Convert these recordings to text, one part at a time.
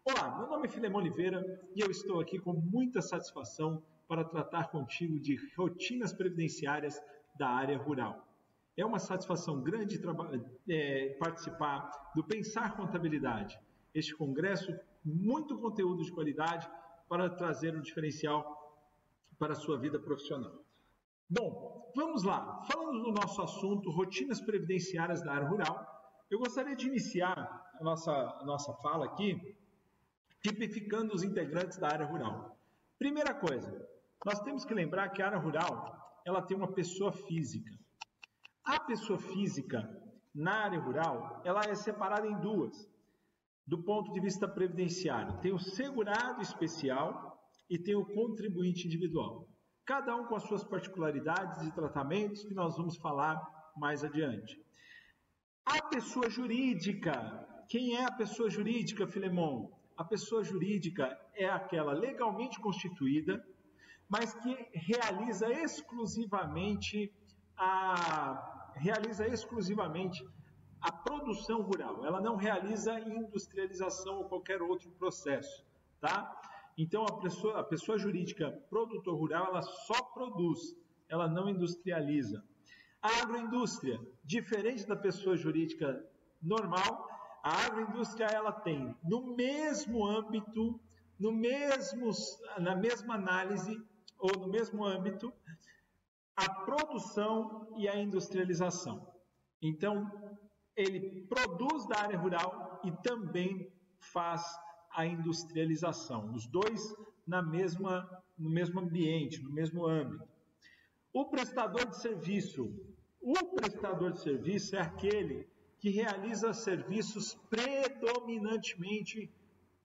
Olá, meu nome é Filemon Oliveira e eu estou aqui com muita satisfação para tratar contigo de rotinas previdenciárias da área rural. É uma satisfação grande participar do Pensar Contabilidade, este congresso, muito conteúdo de qualidade para trazer um diferencial para a sua vida profissional. Bom, vamos lá. Falando do nosso assunto, rotinas previdenciárias da área rural, eu gostaria de iniciar a nossa fala aqui tipificando os integrantes da área rural. Primeira coisa, nós temos que lembrar que a área rural, ela tem uma pessoa física. A pessoa física, na área rural, ela é separada em duas, do ponto de vista previdenciário. Tem o segurado especial e tem o contribuinte individual. Cada um com as suas particularidades e tratamentos que nós vamos falar mais adiante. A pessoa jurídica. Quem é a pessoa jurídica, Filemon? A pessoa jurídica é aquela legalmente constituída, mas que realiza exclusivamente a produção rural. Ela não realiza industrialização ou qualquer outro processo, tá? Então, a pessoa jurídica produtor rural, ela só produz, ela não industrializa. A agroindústria, diferente da pessoa jurídica normal, a agroindústria ela tem no mesmo âmbito, na mesma análise ou no mesmo âmbito, a produção e a industrialização. Então, ele produz da área rural e também faz a industrialização. Os dois no mesmo ambiente, no mesmo âmbito. O prestador de serviço. O prestador de serviço é aquele que realiza serviços predominantemente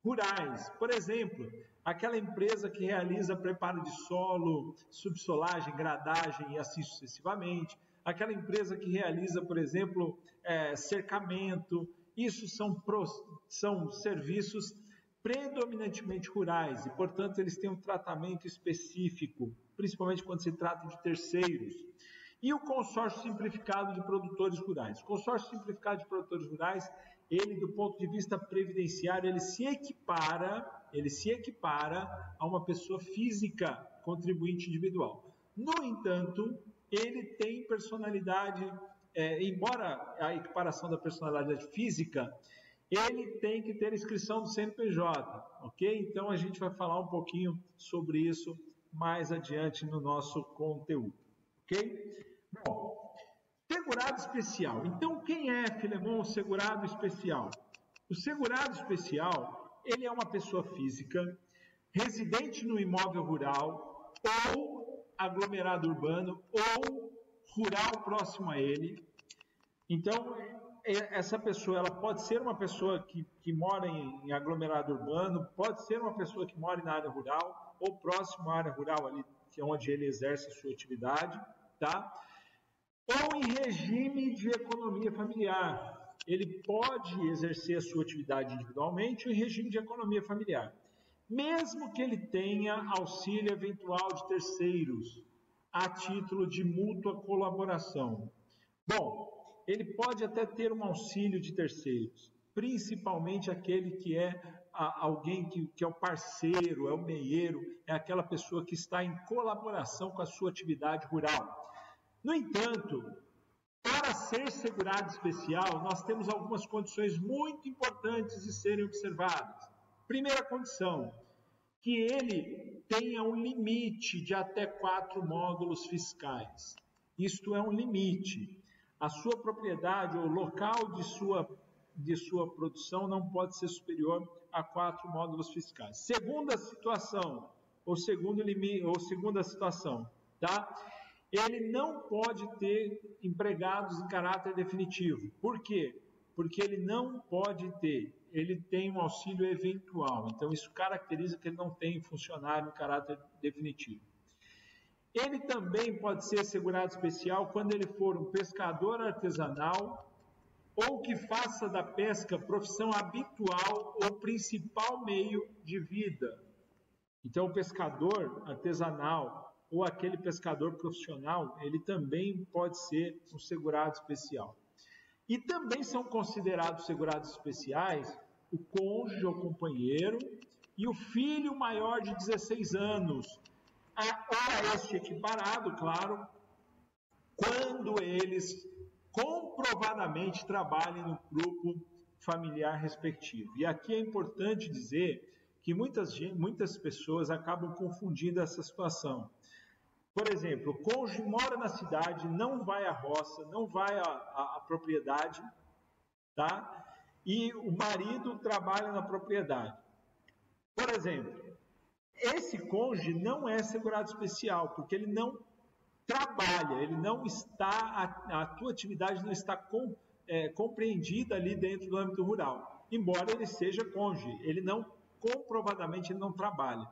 rurais. Por exemplo, aquela empresa que realiza preparo de solo, subsolagem, gradagem e assim sucessivamente. Aquela empresa que realiza, por exemplo, cercamento. Isso são serviços predominantemente rurais e, portanto, eles têm um tratamento específico, principalmente quando se trata de terceiros. E o consórcio simplificado de produtores rurais. O consórcio simplificado de produtores rurais, ele, do ponto de vista previdenciário, ele se equipara a uma pessoa física contribuinte individual. No entanto, ele tem personalidade, embora a equiparação da personalidade física, ele tem que ter inscrição do CNPJ, ok? Então a gente vai falar um pouquinho sobre isso mais adiante no nosso conteúdo, ok? Bom, segurado especial. Então quem é, Filemon, o segurado especial? O segurado especial, ele é uma pessoa física, residente no imóvel rural ou aglomerado urbano ou rural próximo a ele. Então, essa pessoa, ela pode ser uma pessoa que mora em aglomerado urbano, pode ser uma pessoa que mora na área rural ou próximo à área rural ali, que é onde ele exerce a sua atividade, tá? Ou em regime de economia familiar. Ele pode exercer a sua atividade individualmente ou em regime de economia familiar. Mesmo que ele tenha auxílio eventual de terceiros, a título de mútua colaboração. Bom, ele pode até ter um auxílio de terceiros, principalmente aquele que é alguém que é o parceiro, é o meieiro, é aquela pessoa que está em colaboração com a sua atividade rural. No entanto, para ser segurado especial, nós temos algumas condições muito importantes de serem observadas. Primeira condição, que ele tenha um limite de até 4 módulos fiscais. Isto é um limite. A sua propriedade ou local de sua produção não pode ser superior a 4 módulos fiscais. Segunda situação, ou segunda situação, tá? Ele não pode ter empregados em caráter definitivo. Por quê? Porque ele não pode ter, ele tem um auxílio eventual. Então, isso caracteriza que ele não tem funcionário em caráter definitivo. Ele também pode ser segurado especial quando ele for um pescador artesanal ou que faça da pesca profissão habitual ou principal meio de vida. Então, o pescador artesanal ou aquele pescador profissional, ele também pode ser um segurado especial. E também são considerados segurados especiais o cônjuge ou companheiro e o filho maior de 16 anos, a este equiparado, claro, quando eles comprovadamente trabalhem no grupo familiar respectivo. E aqui é importante dizer que muitas pessoas acabam confundindo essa situação. Por exemplo, o cônjuge mora na cidade, não vai à roça, não vai à propriedade, tá? E o marido trabalha na propriedade. Por exemplo, esse cônjuge não é segurado especial, porque ele não trabalha, ele não está, a tua atividade não está compreendida ali dentro do âmbito rural. Embora ele seja cônjuge, ele não, comprovadamente, ele não trabalha.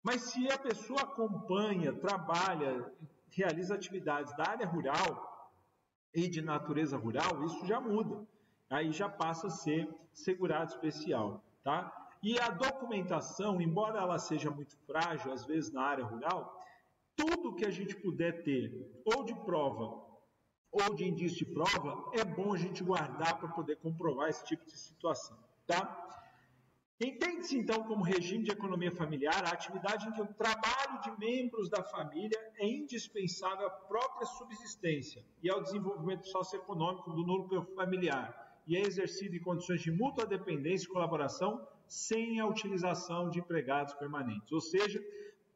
Mas se a pessoa acompanha, trabalha, realiza atividades da área rural e de natureza rural, isso já muda. Aí já passa a ser segurado especial, tá? E a documentação, embora ela seja muito frágil, às vezes na área rural, tudo que a gente puder ter, ou de prova, ou de indício de prova, é bom a gente guardar para poder comprovar esse tipo de situação, tá? Entende-se, então, como regime de economia familiar a atividade em que o trabalho de membros da família é indispensável à própria subsistência e ao desenvolvimento socioeconômico do núcleo familiar e é exercido em condições de mútua dependência e colaboração sem a utilização de empregados permanentes. Ou seja,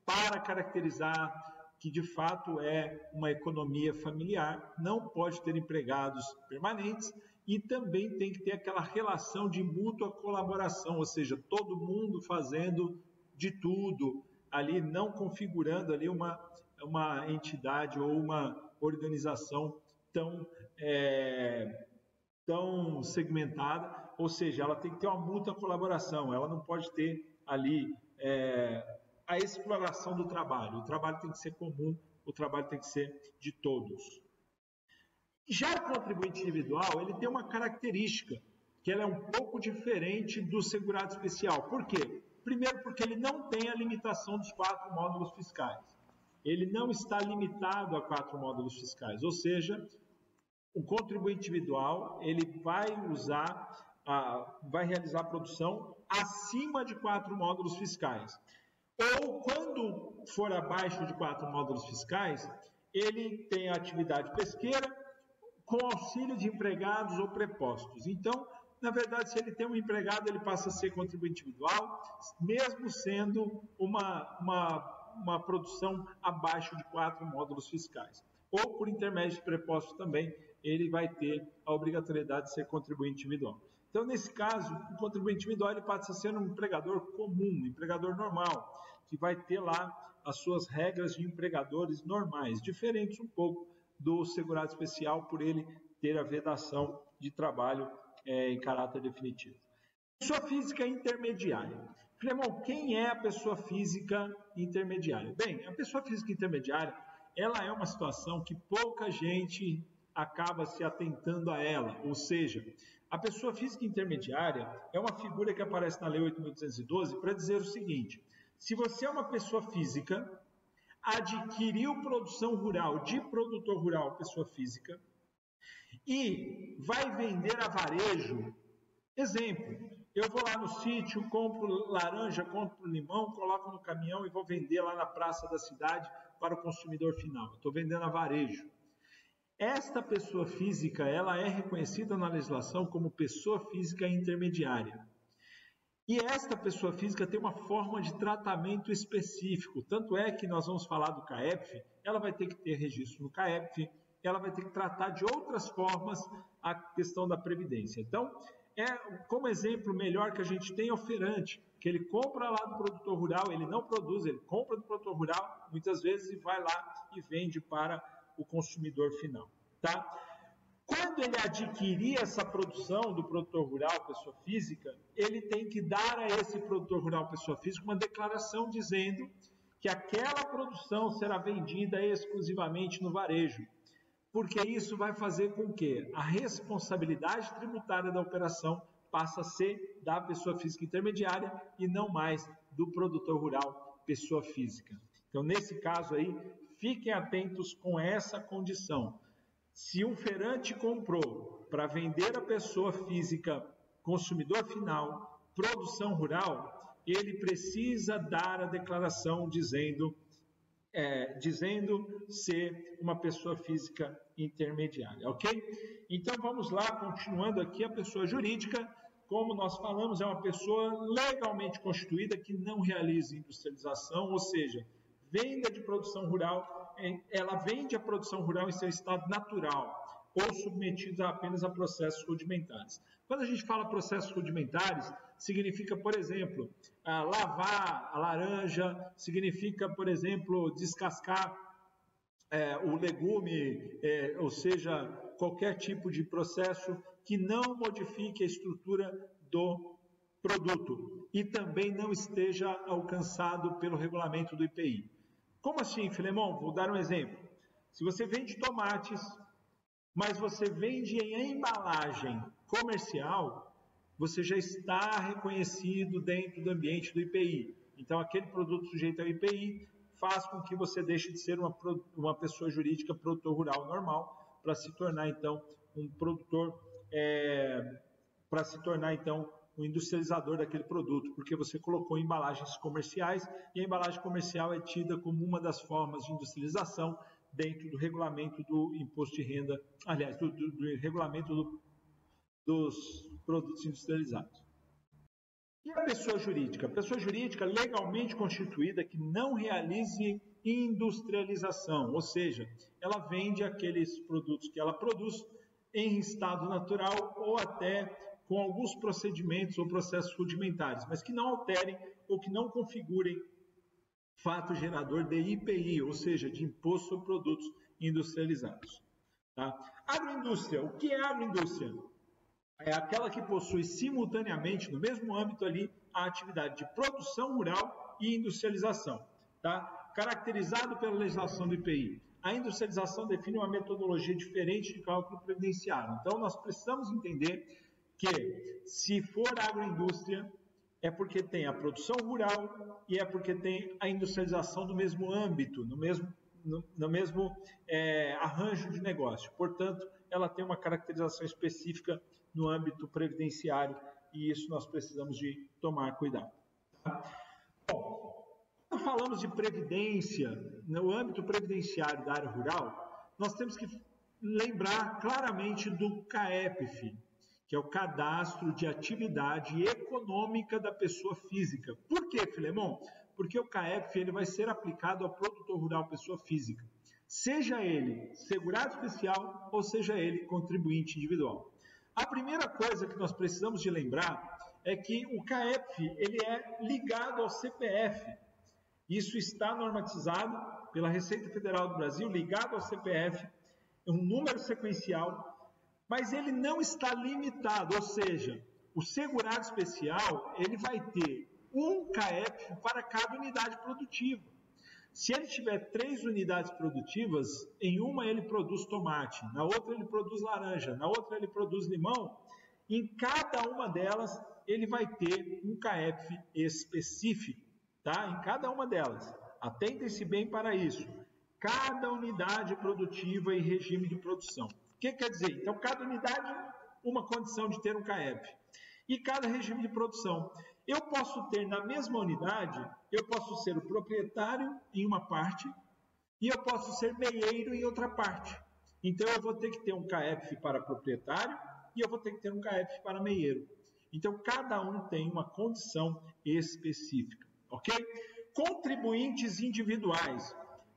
para caracterizar que de fato é uma economia familiar, não pode ter empregados permanentes e também tem que ter aquela relação de mútua colaboração, ou seja, todo mundo fazendo de tudo, ali não configurando ali uma entidade ou uma organização tão segmentada, ou seja, ela tem que ter uma mútua colaboração, ela não pode ter ali a exploração do trabalho. O trabalho tem que ser comum, o trabalho tem que ser de todos. Já o contribuinte individual, ele tem uma característica, que ela é um pouco diferente do segurado especial. Por quê? Primeiro, porque ele não tem a limitação dos 4 módulos fiscais. Ele não está limitado a 4 módulos fiscais, ou seja, o contribuinte individual, ele vai realizar a produção acima de 4 módulos fiscais. Ou, quando for abaixo de 4 módulos fiscais, ele tem a atividade pesqueira com auxílio de empregados ou prepostos. Então, na verdade, se ele tem um empregado, ele passa a ser contribuinte individual, mesmo sendo uma produção abaixo de 4 módulos fiscais. Ou, por intermédio de prepostos também, ele vai ter a obrigatoriedade de ser contribuinte individual. Então, nesse caso, o contribuinte individual ele passa a ser um empregador comum, um empregador normal, que vai ter lá as suas regras de empregadores normais, diferentes um pouco do segurado especial, por ele ter a vedação de trabalho em caráter definitivo. Pessoa física intermediária. Clemão, quem é a pessoa física intermediária? Bem, a pessoa física intermediária, ela é uma situação que pouca gente acaba se atentando a ela, ou seja, a pessoa física intermediária é uma figura que aparece na Lei 8.212 para dizer o seguinte: se você é uma pessoa física, adquiriu produção rural de produtor rural, pessoa física, e vai vender a varejo, exemplo, eu vou lá no sítio, compro laranja, compro limão, coloco no caminhão e vou vender lá na praça da cidade para o consumidor final, estou vendendo a varejo. Esta pessoa física, ela é reconhecida na legislação como pessoa física intermediária. E esta pessoa física tem uma forma de tratamento específico, tanto é que nós vamos falar do CAEPF, ela vai ter que ter registro no CAEPF, ela vai ter que tratar de outras formas a questão da previdência. Então, como exemplo melhor que a gente tem é o feirante, que ele compra lá do produtor rural, ele não produz, ele compra do produtor rural, muitas vezes, e vai lá e vende para o consumidor final, tá? Quando ele adquirir essa produção do produtor rural, pessoa física, ele tem que dar a esse produtor rural, pessoa física, uma declaração dizendo que aquela produção será vendida exclusivamente no varejo, porque isso vai fazer com que a responsabilidade tributária da operação passe a ser da pessoa física intermediária e não mais do produtor rural, pessoa física. Então, nesse caso aí, fiquem atentos com essa condição. Se um feirante comprou para vender a pessoa física consumidor final, produção rural, ele precisa dar a declaração dizendo ser uma pessoa física intermediária, ok? Então vamos lá, continuando aqui, a pessoa jurídica, como nós falamos, é uma pessoa legalmente constituída que não realiza industrialização, ou seja, venda de produção rural, ela vende a produção rural em seu estado natural ou submetida apenas a processos rudimentares. Quando a gente fala processos rudimentares, significa, por exemplo, lavar a laranja, significa, por exemplo, descascar o legume, ou seja, qualquer tipo de processo que não modifique a estrutura do produto e também não esteja alcançado pelo regulamento do IPI. Como assim, Filemon? Vou dar um exemplo. Se você vende tomates, mas você vende em embalagem comercial, você já está reconhecido dentro do ambiente do IPI. Então, aquele produto sujeito ao IPI faz com que você deixe de ser uma pessoa jurídica produtor rural normal para se tornar, então, um produtor, para se tornar, então, um industrializador daquele produto, porque você colocou em embalagens comerciais e a embalagem comercial é tida como uma das formas de industrialização dentro do regulamento do imposto de renda, aliás, do regulamento dos produtos industrializados. E a pessoa jurídica? A pessoa jurídica legalmente constituída que não realize industrialização, ou seja, ela vende aqueles produtos que ela produz em estado natural ou até com alguns procedimentos ou processos rudimentares, mas que não alterem ou que não configurem fato gerador de IPI, ou seja, de Imposto sobre Produtos Industrializados. Tá? Agroindústria. O que é agroindústria? É aquela que possui simultaneamente, no mesmo âmbito ali, a atividade de produção rural e industrialização. Tá? Caracterizado pela legislação do IPI. A industrialização define uma metodologia diferente de cálculo previdenciário. Então, nós precisamos entender que, se for agroindústria, é porque tem a produção rural e é porque tem a industrialização do mesmo âmbito, no mesmo arranjo de negócio. Portanto, ela tem uma caracterização específica no âmbito previdenciário e isso nós precisamos de tomar cuidado. Tá? Bom, quando falamos de previdência, no âmbito previdenciário da área rural, nós temos que lembrar claramente do CAEPF, que é o Cadastro de Atividade Econômica da Pessoa Física. Por quê, Filemon? Porque o CAEPF ele vai ser aplicado ao produtor rural pessoa física, seja ele segurado especial ou seja ele contribuinte individual. A primeira coisa que nós precisamos de lembrar é que o CAEPF ele é ligado ao CPF. Isso está normatizado pela Receita Federal do Brasil, ligado ao CPF, é um número sequencial, mas ele não está limitado, ou seja, o segurado especial ele vai ter um CAEPF para cada unidade produtiva. Se ele tiver 3 unidades produtivas, em uma ele produz tomate, na outra ele produz laranja, na outra ele produz limão, em cada uma delas ele vai ter um CAEPF específico, tá? Em cada uma delas. Atentem-se bem para isso. Cada unidade produtiva e regime de produção. O que quer dizer? Então, cada unidade, uma condição de ter um CAEPF. E cada regime de produção. Eu posso ter na mesma unidade, eu posso ser o proprietário em uma parte e eu posso ser meieiro em outra parte. Então, eu vou ter que ter um CAEPF para proprietário e eu vou ter que ter um CAEPF para meieiro. Então, cada um tem uma condição específica, ok? Contribuintes individuais.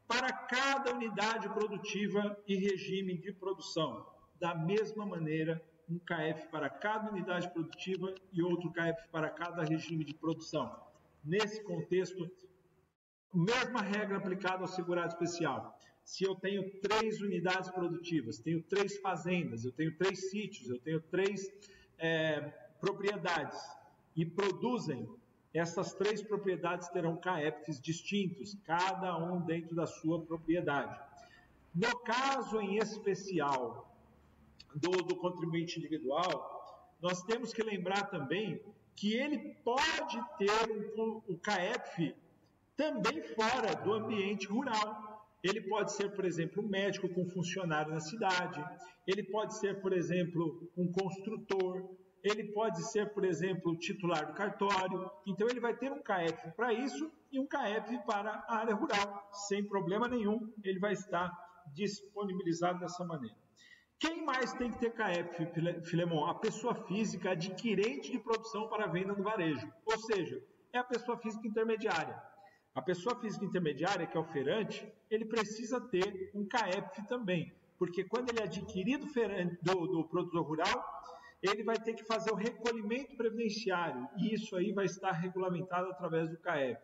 Para cada unidade produtiva e regime de produção. Da mesma maneira, um CAEPF para cada unidade produtiva e outro CAEPF para cada regime de produção. Nesse contexto, mesma regra aplicada ao segurado especial. Se eu tenho 3 unidades produtivas, tenho 3 fazendas, eu tenho 3 sítios, eu tenho 3 propriedades e produzem, essas 3 propriedades terão CAEPFs distintos, cada um dentro da sua propriedade. No caso em especial do contribuinte individual, nós temos que lembrar também que ele pode ter um CAEPF também fora do ambiente rural. Ele pode ser, por exemplo, um médico com funcionário na cidade, ele pode ser, por exemplo, um construtor, ele pode ser, por exemplo, titular do cartório, então ele vai ter um CAEP para isso e um CAEP para a área rural, sem problema nenhum, ele vai estar disponibilizado dessa maneira. Quem mais tem que ter CAEP, Filemon? A pessoa física adquirente de produção para venda no varejo, ou seja, é a pessoa física intermediária. A pessoa física intermediária, que é o feirante, ele precisa ter um CAEP também, porque quando ele adquirir do produtor rural, ele vai ter que fazer o recolhimento previdenciário, e isso aí vai estar regulamentado através do CAEP.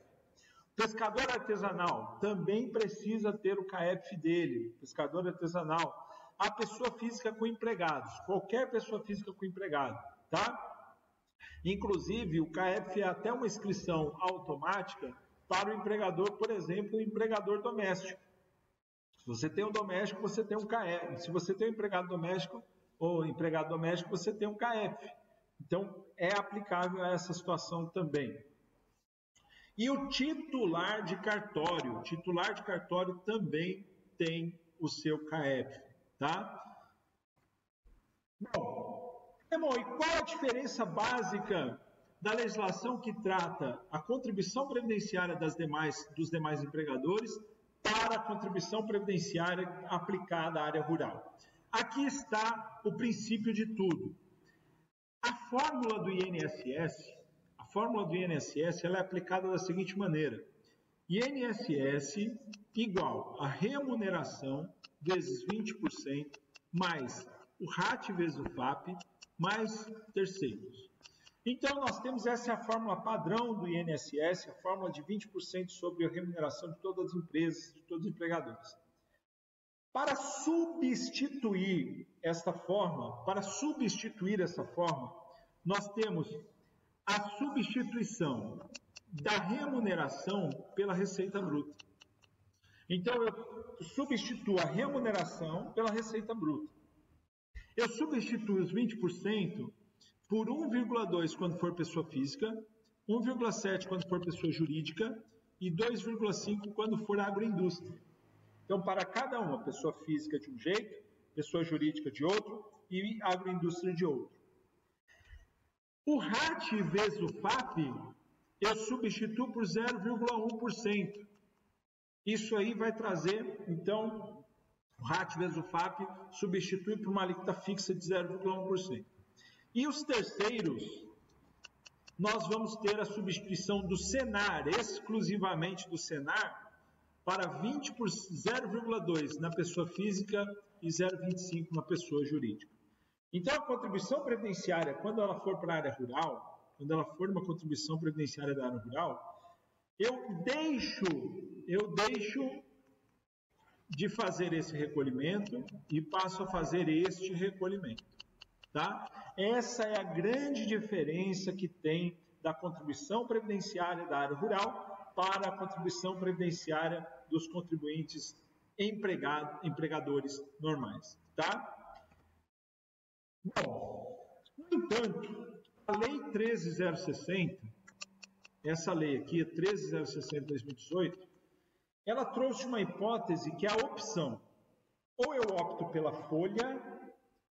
O pescador artesanal também precisa ter o CAEP dele, pescador artesanal. A pessoa física com empregados, qualquer pessoa física com empregado, tá? Inclusive, o CAEP é até uma inscrição automática para o empregador, por exemplo, o empregador doméstico. Se você tem um doméstico, você tem um CAEP. Se você tem um empregado doméstico, ou empregado doméstico, você tem um CAEP. Então, é aplicável a essa situação também. E o titular de cartório também tem o seu CAEP, tá? Bom, e qual a diferença básica da legislação que trata a contribuição previdenciária dos demais empregadores para a contribuição previdenciária aplicada à área rural? Aqui está o princípio de tudo. A fórmula do INSS, ela é aplicada da seguinte maneira: INSS igual a remuneração vezes 20% mais o RAT vezes o FAP mais terceiros. Então, nós temos essa fórmula padrão do INSS, a fórmula de 20% sobre a remuneração de todas as empresas, de todos os empregadores. Para substituir essa fórmula, nós temos a substituição da remuneração pela receita bruta. Então, eu substituo a remuneração pela receita bruta. Eu substituo os 20% por 1,2 quando for pessoa física, 1,7 quando for pessoa jurídica e 2,5 quando for agroindústria. Então, para cada uma, pessoa física de um jeito, pessoa jurídica de outro e agroindústria de outro. O RAT vezes o FAP, eu substituo por 0,1%. Isso aí vai trazer, então, o RAT vezes o FAP substitui por uma alíquota fixa de 0,1%. E os terceiros, nós vamos ter a substituição do Senar, exclusivamente do Senar, para 20 por 0,2 na pessoa física e 0,25 na pessoa jurídica. Então, a contribuição previdenciária, quando ela for para a área rural, quando ela for uma contribuição previdenciária da área rural, eu deixo de fazer esse recolhimento e passo a fazer este recolhimento, tá? Essa é a grande diferença que tem da contribuição previdenciária da área rural para a contribuição previdenciária dos contribuintes empregadores normais, tá? Bom, no entanto, a Lei 13.060, essa lei aqui, 13.060 de 2018, ela trouxe uma hipótese que é a opção. Ou eu opto pela folha,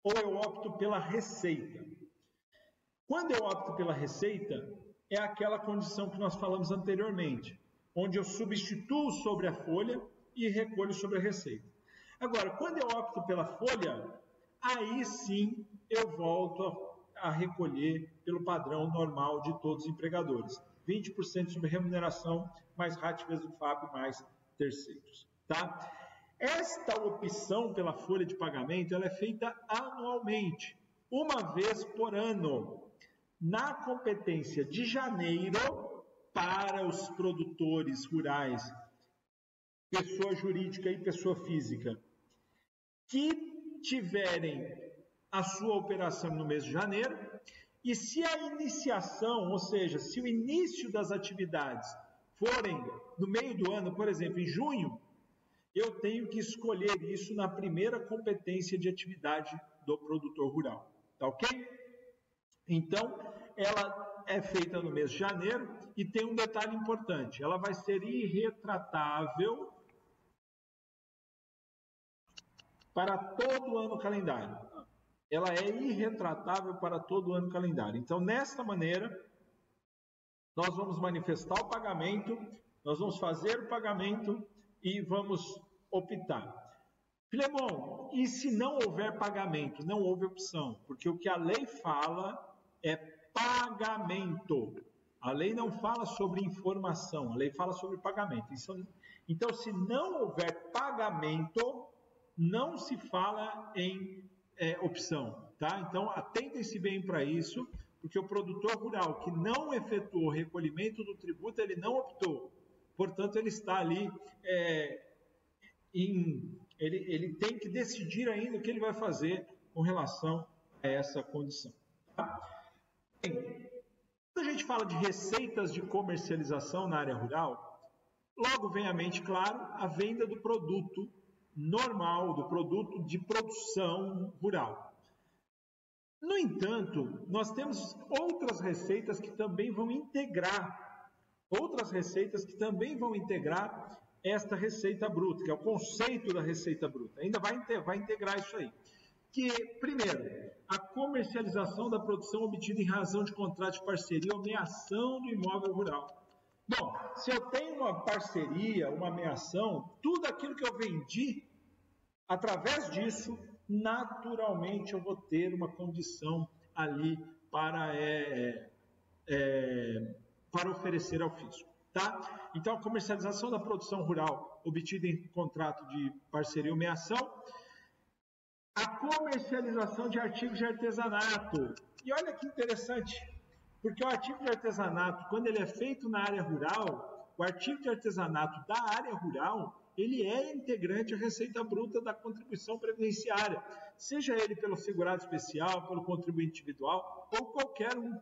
ou eu opto pela receita. Quando eu opto pela receita, é aquela condição que nós falamos anteriormente, onde eu substituo sobre a folha e recolho sobre a receita. Agora, quando eu opto pela folha, aí sim eu volto a recolher pelo padrão normal de todos os empregadores. 20% sobre remuneração, mais RAT vezes o FAP, mais terceiros. Tá? Esta opção pela folha de pagamento ela é feita anualmente, uma vez por ano, na competência de janeiro para os produtores rurais, pessoa jurídica e pessoa física, que tiverem a sua operação no mês de janeiro, e se a iniciação, ou seja, se o início das atividades forem no meio do ano, por exemplo, em junho, eu tenho que escolher isso na primeira competência de atividade do produtor rural, tá ok? Então, ela é feita no mês de janeiro e tem um detalhe importante, ela vai ser irretratável para todo o ano calendário. ela é irretratável para todo o ano calendário. Então, nesta maneira, nós vamos manifestar o pagamento, nós vamos fazer o pagamento e vamos optar. Filemon, e se não houver pagamento? Não houve opção, porque o que a lei fala é pagamento. A lei não fala sobre informação, a lei fala sobre pagamento. Então, se não houver pagamento, não se fala em opção, tá? Então, atentem-se bem para isso, porque o produtor rural que não efetuou o recolhimento do tributo, ele não optou. Portanto, ele está ali ele tem que decidir ainda o que ele vai fazer com relação a essa condição. Tá? Bem, quando a gente fala de receitas de comercialização na área rural, logo vem à mente, claro, a venda do produto normal, do produto de produção rural. No entanto, nós temos outras receitas que também vão integrar esta receita bruta, que é o conceito da receita bruta. Ainda vai integrar isso aí. Que, primeiro, a comercialização da produção obtida em razão de contrato de parceria ou ameação do imóvel rural. Bom, se eu tenho uma parceria, uma ameação, tudo aquilo que eu vendi, através disso, naturalmente eu vou ter uma condição ali para oferecer ao fisco. Tá? Então, a comercialização da produção rural obtida em contrato de parceria ou ameação, a comercialização de artigos de artesanato. E olha que interessante, porque o artigo de artesanato, quando ele é feito na área rural, o artigo de artesanato da área rural, ele é integrante à receita bruta da contribuição previdenciária, seja ele pelo segurado especial, pelo contribuinte individual ou qualquer um,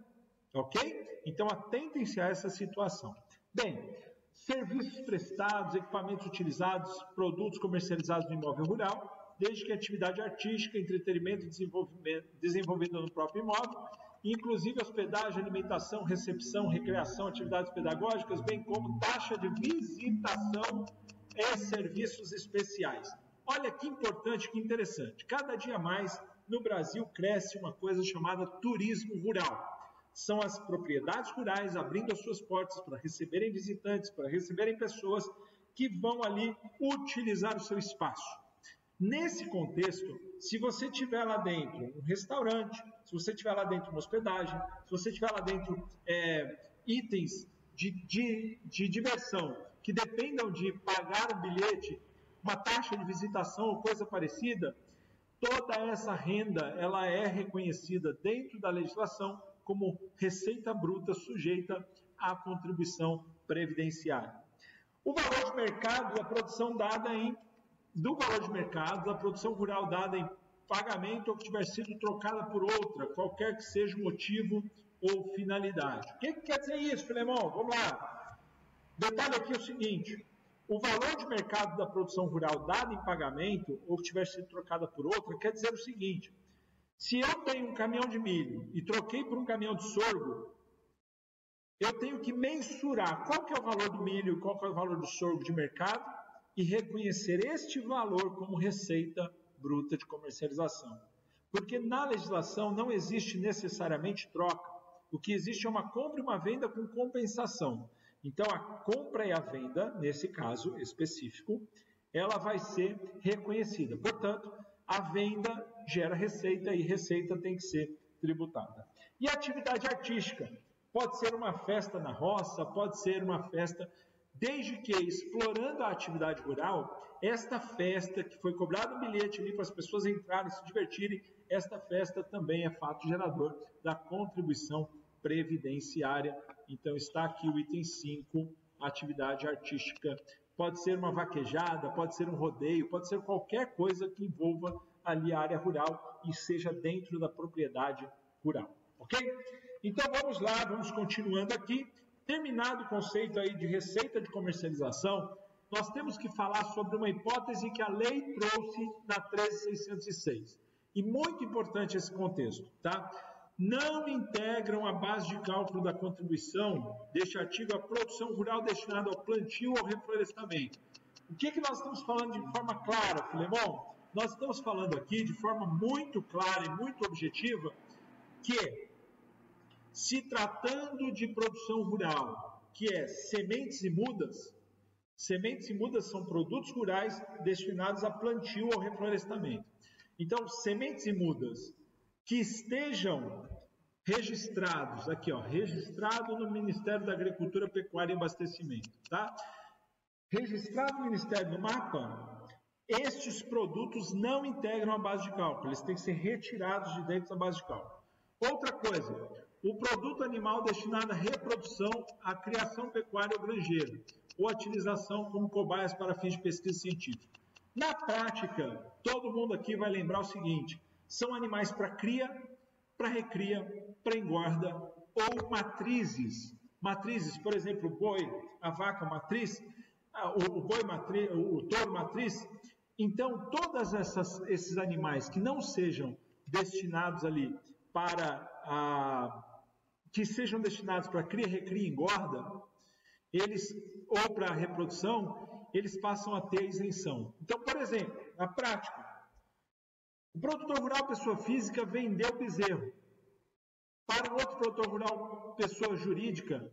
ok? Então, atentem-se a essa situação. Bem, serviços prestados, equipamentos utilizados, produtos comercializados no imóvel rural, desde que a atividade artística, entretenimento e desenvolvida no próprio imóvel, inclusive hospedagem, alimentação, recepção, recreação, atividades pedagógicas, bem como taxa de visitação e serviços especiais. Olha que importante, que interessante. Cada dia mais no Brasil cresce uma coisa chamada turismo rural. São as propriedades rurais abrindo as suas portas para receberem visitantes, para receberem pessoas que vão ali utilizar o seu espaço. Nesse contexto, se você tiver lá dentro um restaurante, se você tiver lá dentro uma hospedagem, se você tiver lá dentro itens de diversão que dependam de pagar um bilhete, uma taxa de visitação ou coisa parecida, toda essa renda ela é reconhecida dentro da legislação como receita bruta sujeita à contribuição previdenciária. O valor de mercado da produção rural dada em pagamento ou que tiver sido trocada por outra, qualquer que seja o motivo ou finalidade. O que quer dizer isso, Filemon? Vamos lá. Detalhe aqui é o seguinte: o valor de mercado da produção rural dada em pagamento ou que tiver sido trocada por outra quer dizer o seguinte: se eu tenho um caminhão de milho e troquei por um caminhão de sorgo, eu tenho que mensurar qual que é o valor do milho e qual que é o valor do sorgo de mercado e reconhecer este valor como receita bruta de comercialização. Porque na legislação não existe necessariamente troca. O que existe é uma compra e uma venda com compensação. Então, a compra e a venda, nesse caso específico, ela vai ser reconhecida. Portanto, a venda gera receita e receita tem que ser tributada. E a atividade artística? Pode ser uma festa na roça, pode ser uma festa, desde que explorando a atividade rural, esta festa que foi cobrado um bilhete ali para as pessoas entrarem e se divertirem, esta festa também é fato gerador da contribuição previdenciária. Então está aqui o item 5, atividade artística. Pode ser uma vaquejada, pode ser um rodeio, pode ser qualquer coisa que envolva ali a área rural e seja dentro da propriedade rural, ok? Então vamos lá, vamos continuando aqui. Terminado o conceito aí de receita de comercialização, nós temos que falar sobre uma hipótese que a lei trouxe na 13.606. E muito importante esse contexto, tá? Não integram a base de cálculo da contribuição deste artigo a produção rural destinada ao plantio ou reflorestamento. O que nós estamos falando de forma clara, Filemon? nós estamos falando aqui de forma muito clara e muito objetiva que, se tratando de produção rural, que é sementes e mudas são produtos rurais destinados a plantio ou reflorestamento. Então, sementes e mudas que estejam registrados, aqui ó, registrado no Ministério da Agricultura, Pecuária e Abastecimento, tá? Registrado no Ministério do Mapa, estes produtos não integram a base de cálculo, eles têm que ser retirados de dentro da base de cálculo. Outra coisa, o produto animal destinado à reprodução, à criação pecuária ou granjeira, ou à utilização como cobaias para fins de pesquisa científica. Na prática, todo mundo aqui vai lembrar o seguinte, são animais para cria, para recria, para engorda ou matrizes. Matrizes, por exemplo, o boi, a vaca matriz, o boi matriz, o touro matriz. Então, todos esses animais que não sejam destinados ali que sejam destinados para cria, recria e engorda, ou para reprodução, eles passam a ter isenção. Então, por exemplo, na prática, o produtor rural, pessoa física, vendeu bezerro para um outro produtor rural, pessoa jurídica,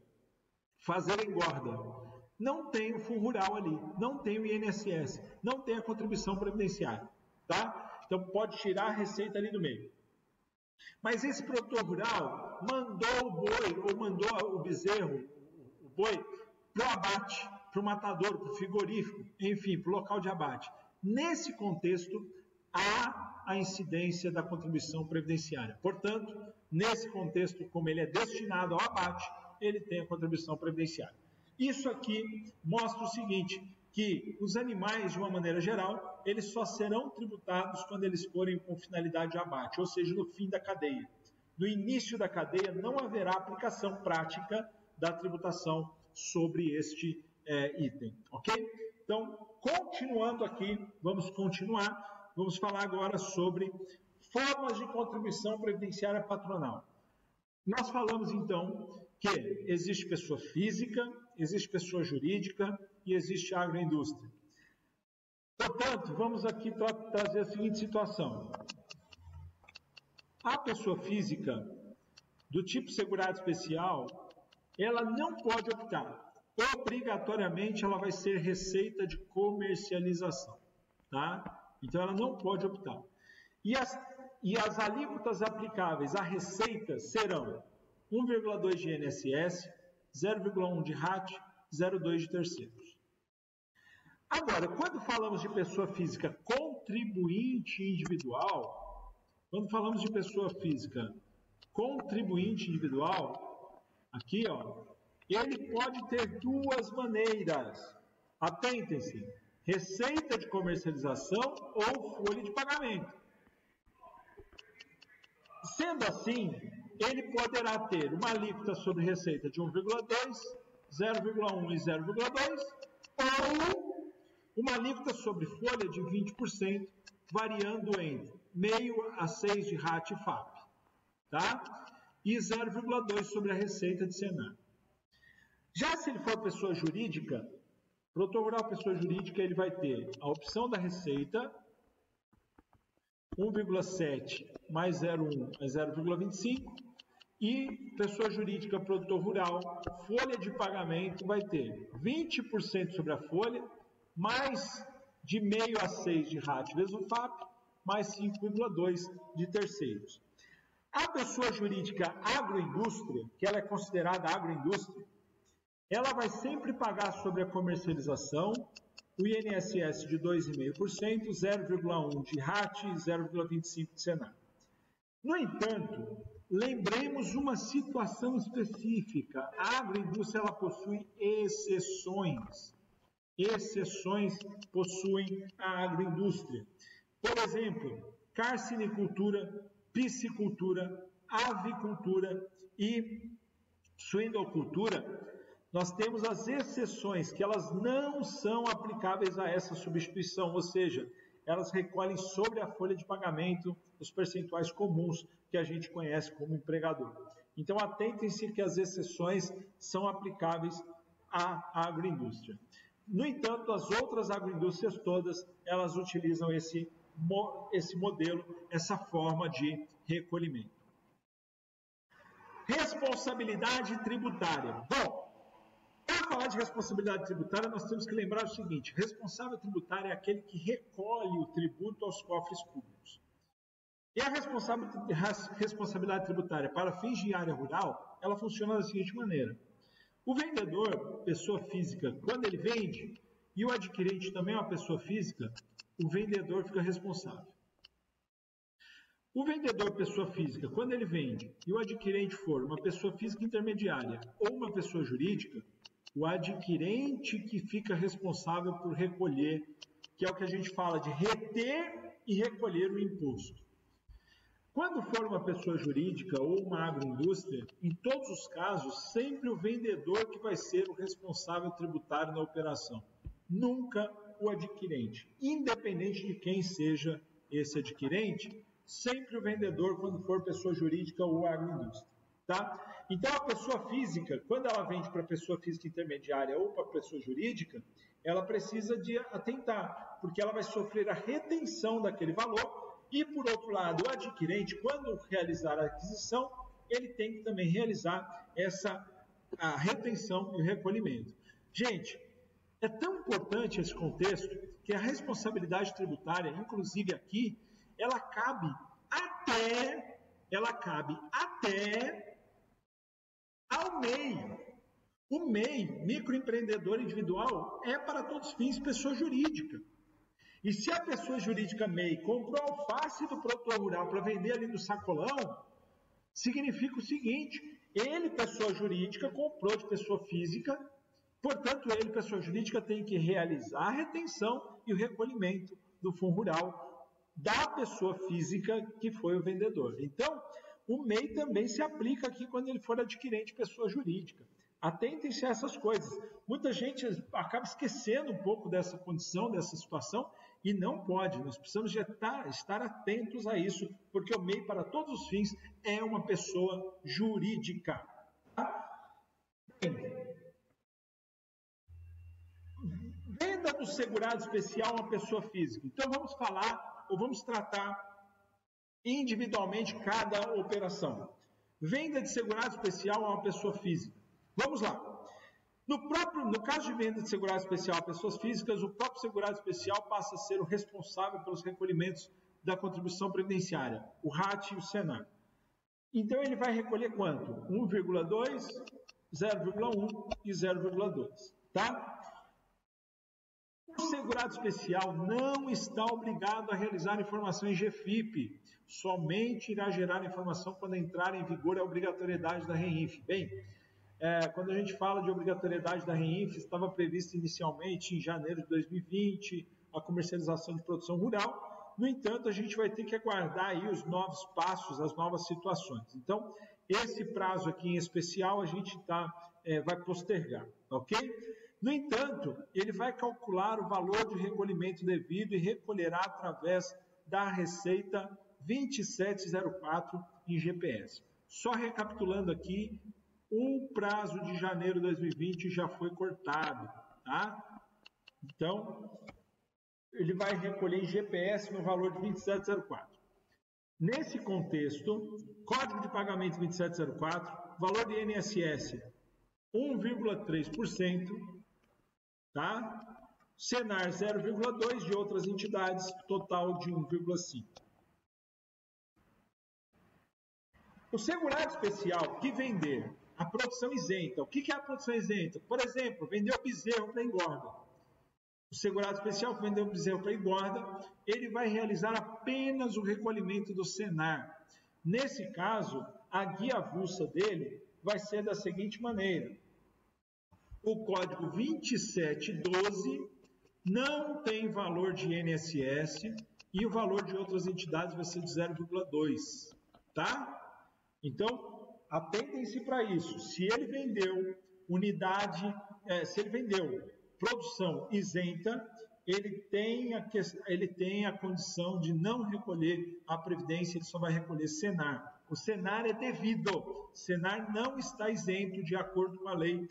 fazer engorda. Não tem o fundo rural ali, não tem o INSS, não tem a contribuição previdenciária, tá? Então, pode tirar a receita ali do meio. Mas esse produtor rural mandou o boi, ou mandou o bezerro, o boi, para o abate, para o matador, para o frigorífico, enfim, para o local de abate. Nesse contexto, há a incidência da contribuição previdenciária. Portanto, nesse contexto, como ele é destinado ao abate, ele tem a contribuição previdenciária. Isso aqui mostra o seguinte, que os animais, de uma maneira geral, eles só serão tributados quando eles forem com finalidade de abate, ou seja, no fim da cadeia. No início da cadeia, não haverá aplicação prática da tributação sobre este item, ok? Então, continuando aqui, vamos falar agora sobre formas de contribuição previdenciária patronal. Nós falamos, então, que existe pessoa física, existe pessoa jurídica e existe agroindústria. Portanto, vamos aqui trazer a seguinte situação. A pessoa física do tipo segurado especial, ela não pode optar. Obrigatoriamente, ela vai ser receita de comercialização, tá? Então, ela não pode optar. E as alíquotas aplicáveis à receita serão 1,2 de INSS, 0,1 de RAT, 0,2 de terceiros. Agora, quando falamos de pessoa física contribuinte individual, aqui, ó, ele pode ter duas maneiras. Atentem-se, receita de comercialização ou folha de pagamento. Sendo assim, ele poderá ter uma alíquota sobre receita de 1,2, 0,1 e 0,2, ou uma alíquota sobre folha de 20%, variando entre 0,5 a 6 de RAT e FAP, tá? E 0,2 sobre a receita de Senar. Já se ele for pessoa jurídica, produtor rural pessoa jurídica, ele vai ter a opção da receita, 1,7 mais 0,1 é 0,25, e pessoa jurídica produtor rural, folha de pagamento vai ter 20% sobre a folha, mais de 0,5 a 6 de RAT vezes o FAP, mais 5,2 de terceiros. A pessoa jurídica agroindústria, que ela é considerada agroindústria, ela vai sempre pagar sobre a comercialização o INSS de 2,5%, 0,1 de RAT e 0,25 de Senar. No entanto, lembremos uma situação específica. A agroindústria ela possui exceções. Exceções possuem a agroindústria. Por exemplo, carcinicultura, piscicultura, avicultura e suinocultura. Nós temos as exceções, que elas não são aplicáveis a essa substituição, ou seja, elas recolhem sobre a folha de pagamento os percentuais comuns que a gente conhece como empregador. Então, atentem-se que as exceções são aplicáveis à agroindústria. No entanto, as outras agroindústrias todas, elas utilizam esse modelo, essa forma de recolhimento. Responsabilidade tributária. Bom, para falar de responsabilidade tributária, nós temos que lembrar o seguinte: responsável tributário é aquele que recolhe o tributo aos cofres públicos. E a responsabilidade tributária para fins de área rural, ela funciona da seguinte maneira: o vendedor, pessoa física, quando ele vende, e o adquirente também é uma pessoa física, o vendedor fica responsável. O vendedor, pessoa física, quando ele vende, e o adquirente for uma pessoa física intermediária ou uma pessoa jurídica, o adquirente que fica responsável por recolher, que é o que a gente fala de reter e recolher o imposto. Quando for uma pessoa jurídica ou uma agroindústria, em todos os casos, sempre o vendedor que vai ser o responsável tributário na operação, nunca o adquirente. Independente de quem seja esse adquirente, sempre o vendedor quando for pessoa jurídica ou agroindústria. Tá? Então, a pessoa física, quando ela vende para pessoa física intermediária ou para pessoa jurídica, ela precisa de atentar, porque ela vai sofrer a retenção daquele valor. E, por outro lado, o adquirente, quando realizar a aquisição, ele tem que também realizar a retenção e o recolhimento. Gente, é tão importante esse contexto que a responsabilidade tributária, inclusive aqui, ela cabe até ao MEI. O MEI, microempreendedor individual, é para todos os fins pessoa jurídica. E se a pessoa jurídica MEI comprou alface do produtor rural para vender ali no sacolão, significa o seguinte: ele, pessoa jurídica, comprou de pessoa física, portanto, ele, pessoa jurídica, tem que realizar a retenção e o recolhimento do fundo rural da pessoa física que foi o vendedor. Então, o MEI também se aplica aqui quando ele for adquirente pessoa jurídica. Atentem-se a essas coisas. Muita gente acaba esquecendo um pouco dessa condição, dessa situação, e não pode. Nós precisamos de estar atentos a isso, porque o MEI, para todos os fins, é uma pessoa jurídica. Bem, venda do segurado especial a uma pessoa física. Então, vamos tratar individualmente cada operação. Venda de segurado especial a uma pessoa física. Vamos lá. No caso de venda de segurado especial a pessoas físicas, o próprio segurado especial passa a ser o responsável pelos recolhimentos da contribuição previdenciária, o RAT e o SENAR. Então, ele vai recolher quanto? 1,2, 0,1 e 0,2, tá? O segurado especial não está obrigado a realizar informação em GFIP, somente irá gerar informação quando entrar em vigor a obrigatoriedade da REINF. Bem, quando a gente fala de obrigatoriedade da REINF, estava previsto inicialmente em janeiro de 2020 a comercialização de produção rural. No entanto, a gente vai ter que aguardar aí os novos passos, as novas situações. Então, esse prazo aqui em especial a gente vai postergar, ok? No entanto, ele vai calcular o valor de recolhimento devido e recolherá através da Receita 2704 em GPS. Só recapitulando aqui, o prazo de janeiro de 2020 já foi cortado, tá? Então, ele vai recolher em GPS no valor de 2704. Nesse contexto, Código de Pagamento 2704, valor de INSS 1,3%, tá? Senar 0,2% de outras entidades, total de 1,5%. O segurado especial que vender a produção isenta. O que é a produção isenta? Por exemplo, vendeu bezerro para engorda. O segurado especial que vendeu bezerro para engorda, ele vai realizar apenas o recolhimento do Senar. Nesse caso, a guia avulsa dele vai ser da seguinte maneira: o código 2712 não tem valor de INSS e o valor de outras entidades vai ser de 0,2, tá? Então, atentem-se para isso. Se ele vendeu se ele vendeu produção isenta, ele tem a condição de não recolher a Previdência, ele só vai recolher Senar. O Senar é devido. Senar não está isento de acordo com a Lei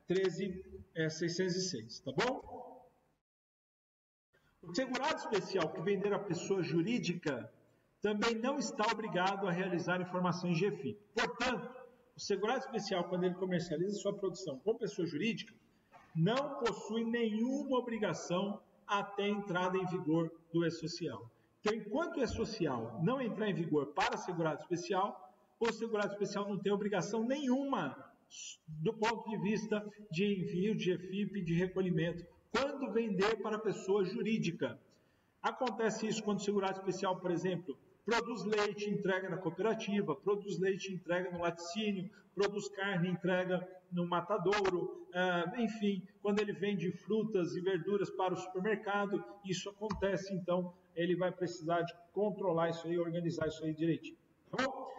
13.606, tá bom? O segurado especial que vender a pessoa jurídica também não está obrigado a realizar informações de GFIP. Portanto, o segurado especial, quando ele comercializa sua produção com pessoa jurídica, não possui nenhuma obrigação até a entrada em vigor do E-Social. Então, enquanto o E-Social não entrar em vigor para segurado especial, o segurado especial não tem obrigação nenhuma do ponto de vista de envio de GFIP, de recolhimento, quando vender para pessoa jurídica. Acontece isso quando o segurado especial, por exemplo, produz leite, entrega na cooperativa, produz leite, entrega no laticínio, produz carne, entrega no matadouro, enfim, quando ele vende frutas e verduras para o supermercado, isso acontece, então ele vai precisar de controlar isso aí, organizar isso aí direitinho. Tá bom?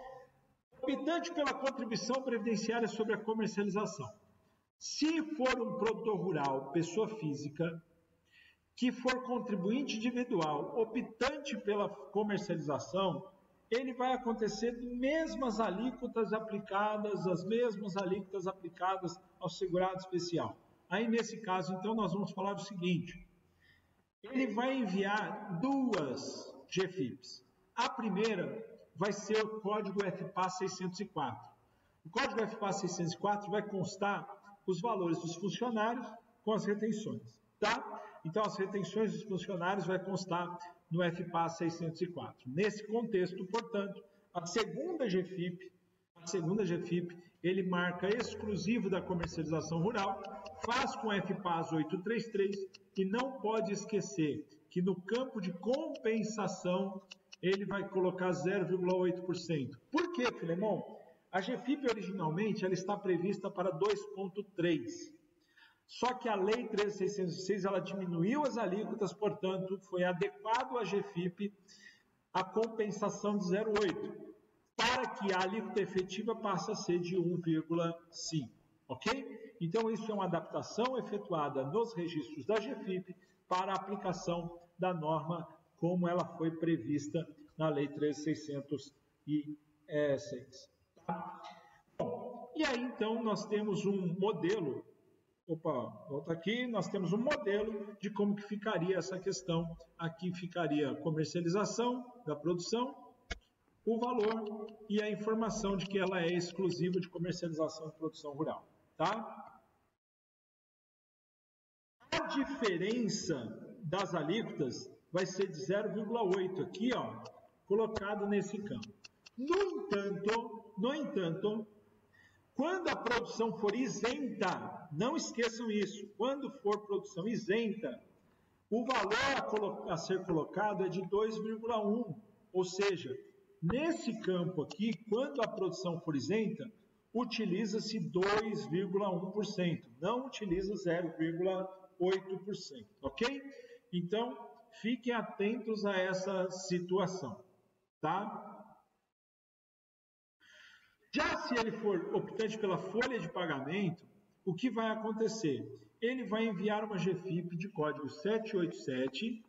Optante pela contribuição previdenciária sobre a comercialização. Se for um produtor rural, pessoa física, que for contribuinte individual, optante pela comercialização, ele vai acontecer de mesmas alíquotas aplicadas, as mesmas alíquotas aplicadas ao segurado especial. Aí, nesse caso, então, nós vamos falar o seguinte: ele vai enviar duas GFIPs. A primeira vai ser o código FPA 604. O código FPA 604 vai constar os valores dos funcionários com as retenções, tá? Então, as retenções dos funcionários vai constar no FPA 604. Nesse contexto, portanto, a segunda GFIP, ele marca exclusivo da comercialização rural, faz com FPA 833 e não pode esquecer que no campo de compensação ele vai colocar 0,8%. Por quê, Filemon? A GFIP originalmente ela está prevista para 2,3%. Só que a Lei 13.606 ela diminuiu as alíquotas, portanto, foi adequado à GFIP a compensação de 0,8%, para que a alíquota efetiva passe a ser de 1,5%. Ok? Então, isso é uma adaptação efetuada nos registros da GFIP para a aplicação da norma como ela foi prevista na Lei 13.606. Tá? Bom, e aí, então, nós temos um modelo. Volta aqui, nós temos um modelo de como que ficaria essa questão. Aqui ficaria a comercialização da produção, o valor e a informação de que ela é exclusiva de comercialização de produção rural. Tá? A diferença das alíquotas vai ser de 0,8 aqui, ó, colocado nesse campo. No entanto, quando a produção for isenta, não esqueçam isso, quando for produção isenta, o valor a ser colocado é de 2,1, ou seja, nesse campo aqui, quando a produção for isenta, utiliza-se 2,1%, não utiliza 0,8%, ok? Então, fiquem atentos a essa situação, tá? Já se ele for optante pela folha de pagamento, o que vai acontecer? Ele vai enviar uma GFIP de código 787,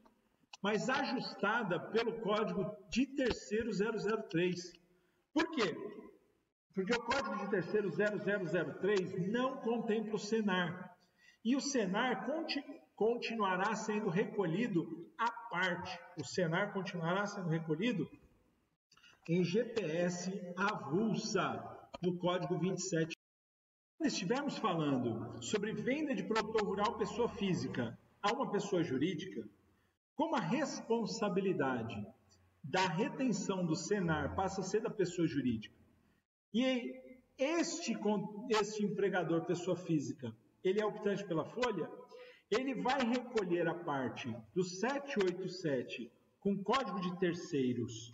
mas ajustada pelo código de terceiro 003. Por quê? Porque o código de terceiro 0003 não contempla o Senar. E o Senar continuará sendo recolhido à parte. O Senar continuará sendo recolhido em GPS avulsa, no código 27. Quando estivermos falando sobre venda de produtor rural pessoa física a uma pessoa jurídica, como a responsabilidade da retenção do Senar passa a ser da pessoa jurídica, e este empregador pessoa física, ele é optante pela folha, ele vai recolher a parte do 787 com código de terceiros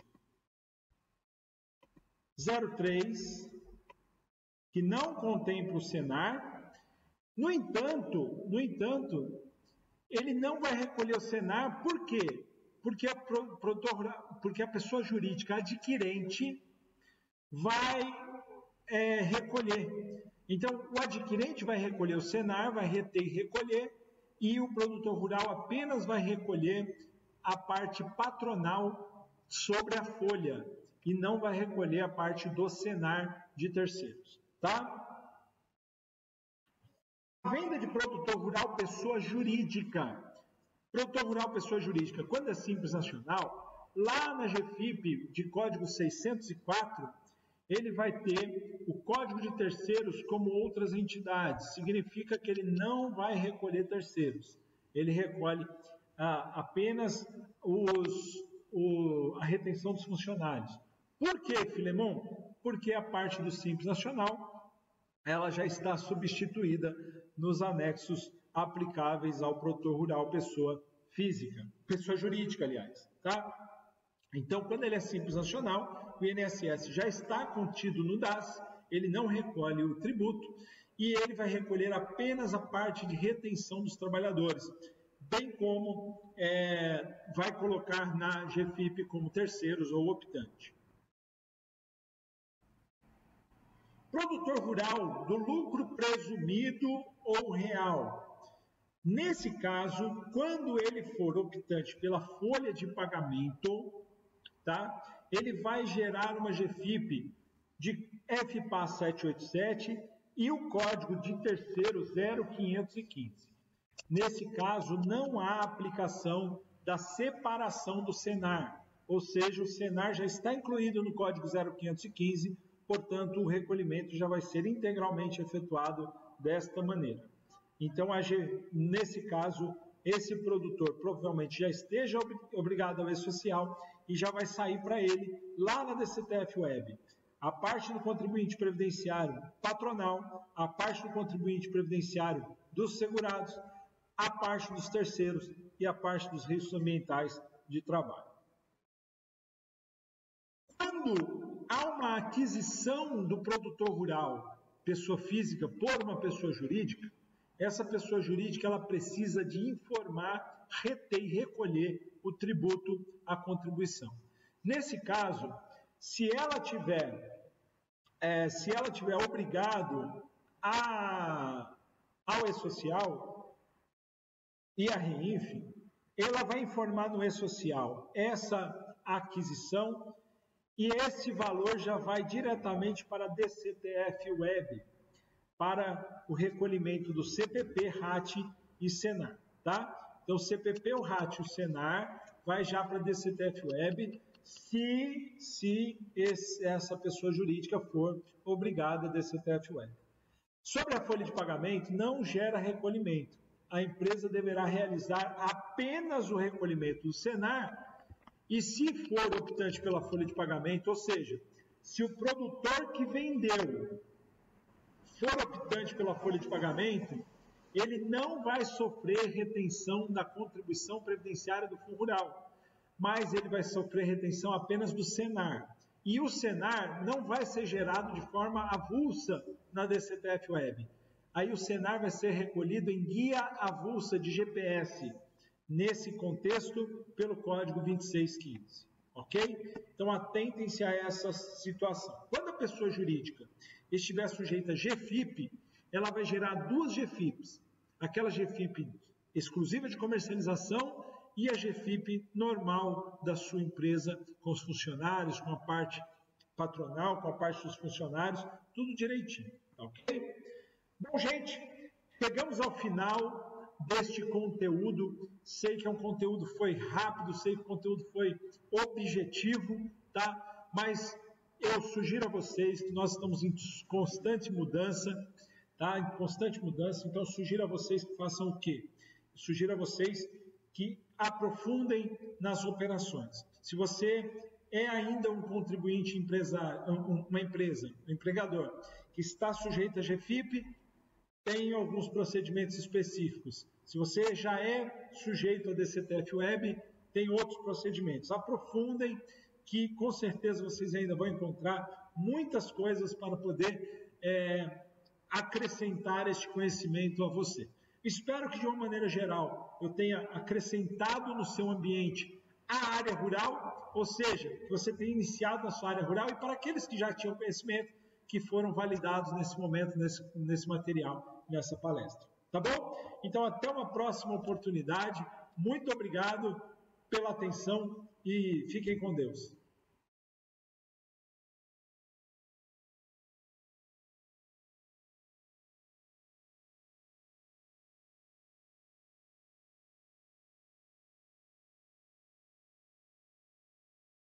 03, que não contempla o Senar. No entanto, ele não vai recolher o Senar, por quê? Porque a pessoa jurídica adquirente vai recolher. Então, o adquirente vai recolher o Senar, vai reter e recolher, e o produtor rural apenas vai recolher a parte patronal sobre a folha, e não vai recolher a parte do Senar de terceiros, tá? A venda de produtor rural pessoa jurídica. Produtor rural, pessoa jurídica, quando é simples nacional, lá na GFIP de código 604, ele vai ter o código de terceiros como outras entidades. Significa que ele não vai recolher terceiros. Ele recolhe apenas a retenção dos funcionários. Por quê, Filemon? Porque a parte do simples nacional, ela já está substituída nos anexos aplicáveis ao produtor rural, pessoa física, pessoa jurídica, aliás, tá? Então, quando ele é simples nacional, o INSS já está contido no DAS, ele não recolhe o tributo e ele vai recolher apenas a parte de retenção dos trabalhadores, bem como vai colocar na GFIP como terceiros ou optante. Produtor rural do lucro presumido ou real. Nesse caso, quando ele for optante pela folha de pagamento, tá? Ele vai gerar uma GFIP de FPA 787 e o código de terceiro 0515. Nesse caso, não há aplicação da separação do Senar, ou seja, o Senar já está incluído no código 0515, portanto, o recolhimento já vai ser integralmente efetuado desta maneira. Então, nesse caso, esse produtor provavelmente já esteja obrigado ao E-Social e já vai sair para ele lá na DCTF Web. A parte do contribuinte previdenciário patronal, a parte do contribuinte previdenciário dos segurados, a parte dos terceiros e a parte dos riscos ambientais de trabalho. Quando há uma aquisição do produtor rural, pessoa física, por uma pessoa jurídica, essa pessoa jurídica ela precisa de informar, reter e recolher o tributo à contribuição. Nesse caso, se ela tiver obrigado ao E-Social e à REINF, ela vai informar no E-Social essa aquisição e esse valor já vai diretamente para a DCTF Web, para o recolhimento do CPP, RAT e Senar, tá? Então, o CPP, o RAT e o Senar vai já para a DCTF Web se essa pessoa jurídica for obrigada a DCTF Web. Sobre a folha de pagamento, não gera recolhimento. A empresa deverá realizar apenas o recolhimento do Senar e se for optante pela folha de pagamento, ou seja, se o produtor que vendeu for optante pela folha de pagamento, ele não vai sofrer retenção da contribuição previdenciária do Fundo Rural, mas ele vai sofrer retenção apenas do Senar. E o Senar não vai ser gerado de forma avulsa na DCTF Web. Aí o Senar vai ser recolhido em guia avulsa de GPS, nesse contexto, pelo código 2615. Ok? Então, atentem-se a essa situação. Quando a pessoa jurídica estiver sujeita a GFIP, ela vai gerar duas GFIPs. Aquela GFIP exclusiva de comercialização e a GFIP normal da sua empresa, com os funcionários, com a parte patronal, com a parte dos funcionários, tudo direitinho. Ok? Bom, gente, chegamos ao final deste conteúdo. Sei que é um conteúdo foi rápido, sei que o conteúdo foi objetivo, tá? Mas eu sugiro a vocês que nós estamos em constante mudança, tá? Em constante mudança, então eu sugiro a vocês que façam o quê? Eu sugiro a vocês que aprofundem nas operações. Se você é ainda um contribuinte empresário, uma empresa, um empregador, que está sujeito a GFIP, tem alguns procedimentos específicos. Se você já é sujeito a DCTF Web, tem outros procedimentos. Aprofundem, que com certeza vocês ainda vão encontrar muitas coisas para poder acrescentar este conhecimento a você. Espero que, de uma maneira geral, eu tenha acrescentado no seu ambiente a área rural, ou seja, que você tenha iniciado na sua área rural, e para aqueles que já tinham conhecimento, que foram validados nesse momento, nesse material, nessa palestra. Tá bom? Então, até uma próxima oportunidade. Muito obrigado pela atenção e fiquem com Deus.